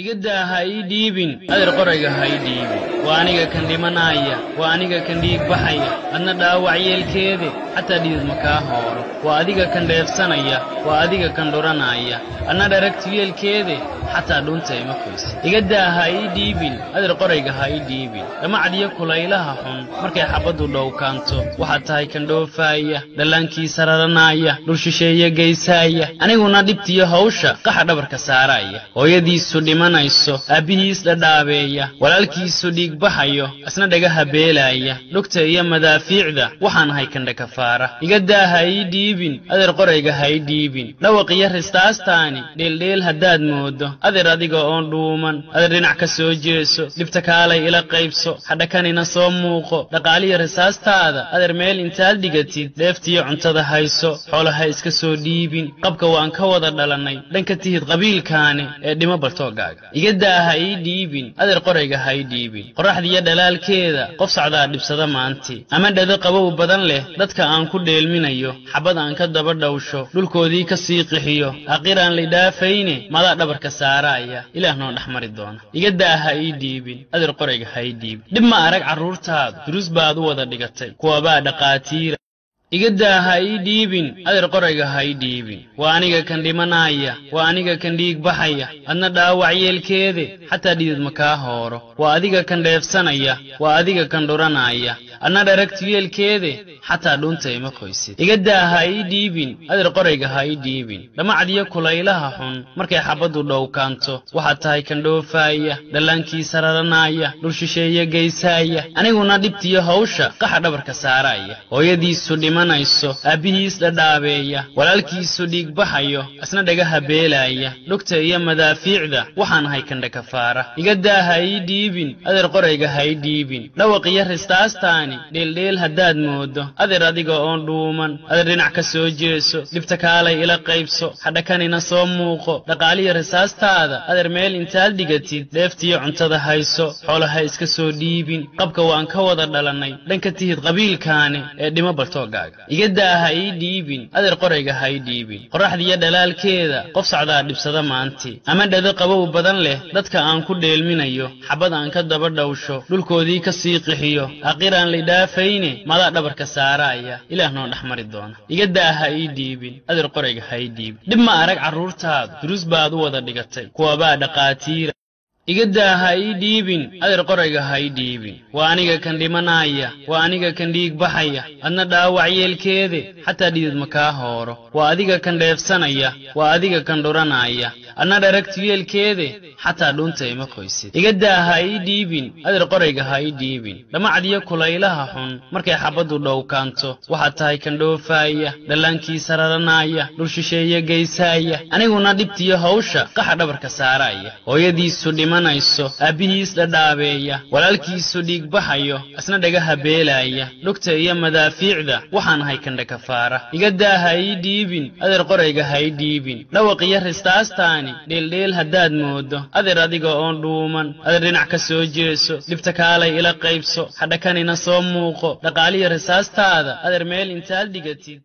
igada ha ii dhiibin adeer qorayga ha ii dhiibin waa aniga kan dhimanaya waa aniga kan dhiig baxaya adna dhaawac yeelkeede xataa dhiid ma kaa hooro waa adiga kan dheefsanaya waa adiga kan dhuranaya adna dharagti yeelkeede xataa dhunta ima qoysa igada ha ii dhiibin adeer qorayga ha ii dhiibin dhamacdiyo kulaylaha xun markay xabadu dhowkaanto waxaad tahay kan dhoofaaya dhallaankiisa raranaya dhul shisheeye geysaaya aniguna dhibtiyo hawsha qaxa dhabarka saaraya hooyadiisu dhimanayso aabihiis dhadhaabeeya walaalkiisu dhiig baxayo asna dhagaha beelaya dhugta iyo madaafiicda waxaan ahay kan dhakafaara igada ha ii dhiibin adeer qorayga ha ii dhiibin dhawaqiyo ristaastaani dheeldheel haddaad moodo adeer adiga oon dhuuman adeer dhinac ka soo jeeso dhibta kaalay ila qaybso hadhakanina soo muuqo dhaqaaliyo risaastaada adeer meel intaad dhigatid dheeftiyo cuntada hayso xoolaha iska soo dhiibin qabka waan ka wada dhalanay dhanka tihid qabiilkaani ee dhimo baltoogaaga igada ha ii dhiibin adeer qorayga ha ii dhiibin qoraxdiyo dhalaalkeeda qof socdaa dhibsada maantii ama dhado qabow badan leh dadka aan ku dheelminayo xabad aan ka daba dhawsho dhulkoodii ka sii qixiyo aqiraan lidhaafayne madaa dhabarka saaraya ilaah noo dhaxmari doona igada ha ii dhiibin adeer qorayga ha ii dhiibin dhib ma arag carruurtaadu duruus baad u wada dhigatay kuwabaa dhaqaatiira igada ha ii dhiibin adeer qorayga ha ii dhiibin waa aniga kan dhimanaya waa aniga kan dhiig baxaya adna dhaawac yeelkeede xataa dhiid ma kaa hooro waa adiga kan dheefsanaya waa adiga kan dhuranaya adna dharagti yeelkeede xataa dhunta ima qoysid igada ha ii dhiibin adeer qorayga ha ii dhiibin dhamacdiyo kulaylaha xun markay xabadu dhowkaanto waxaad tahay kan dhoofaaya dhallaankiisa raranaya dhul shisheeye geysaaya aniguna dhibtiyo hawsha qaxa dhabarka saaraya hooyadiisu dhimanayso aabihiis dhadhaabeeya walaalkiisu dhiig baxayo asna dhagaha beelaya dhugta iyo madaafiicda waxaan ahay kan dhakafaara igada ha ii dhiibin adeer qorayga ha ii dhiibin dhawaqiyo ristaastaani dheeldheel haddaad moodo adeer adiga oon dhuuman adeer dhinac ka soo jeeso dhibta kaalay ila qaybso hadhakanina soo muuqo dhaqaaliyo risaastaada adeer meel intaad dhigatid dheeftiyo cuntada hayso xoolaha iska soo dhiibin qabka waan ka wada dhalanay dhanka tihid qabiilkaani ee dhimo baltoogaaga igada ha ii dhiibin adeer qorayga ha ii dhiibin qoraxdiyo dhalaalkeeda qof socdaa dhibsada maantii ama dhado qabow badan leh dadka aan ku dheelminayo xabad aan ka daba dhawsho dhulkoodii ka sii qixiyo aqiraan lidhaafayne madaa dhabarka saaraya ilaah noo dhaxmari doona igada ha ii dhiibin adeer qorayga ha ii dhiibin dhib ma arag carruurtaadu duruus baad u wada dhigatay kuwabaa dhaqaatiira igada ha ii dhiibin adeer qorayga ha ii dhiibin waa aniga kan dhimanaya waa aniga kan dhiig baxaya adna dhaawac yeelkeede xataa dhiid ma kaa hooro waa adiga kan dheefsanaya waa adiga kan dhuranaya adna dharagti yeelkeede xataa dhunta ima qoysid igada ha ii dhiibin adeer qorayga ha ii dhiibin dhamacdiyo kulaylaha xun markay xabadu dhowkaanto waxaad tahay kan dhoofaaya dhallaankiisa raranaya dhul shisheeye geysaaya aniguna dhibtiyo hawsha qaxa dhabarka saaraya hooyadiisu dhimanayso aabihiis dhadhaabeeya walaalkiisu dhiig baxayo asna dhagaha beelaya dhugta iyo madaafiicda waxaan ahay kan dhakafaara igada ha ii dhiibin adeer qorayga ha ii dhiibin dhawaqiyo ristaastaani dheeldheel haddaad moodo adeer adiga oon dhuuman adeer dhinac ka soo jeeso dhibta kaalay ila qaybso hadhakanina soo muuqo dhaqaaliyo risaastaada adeer meel intaad dhigatid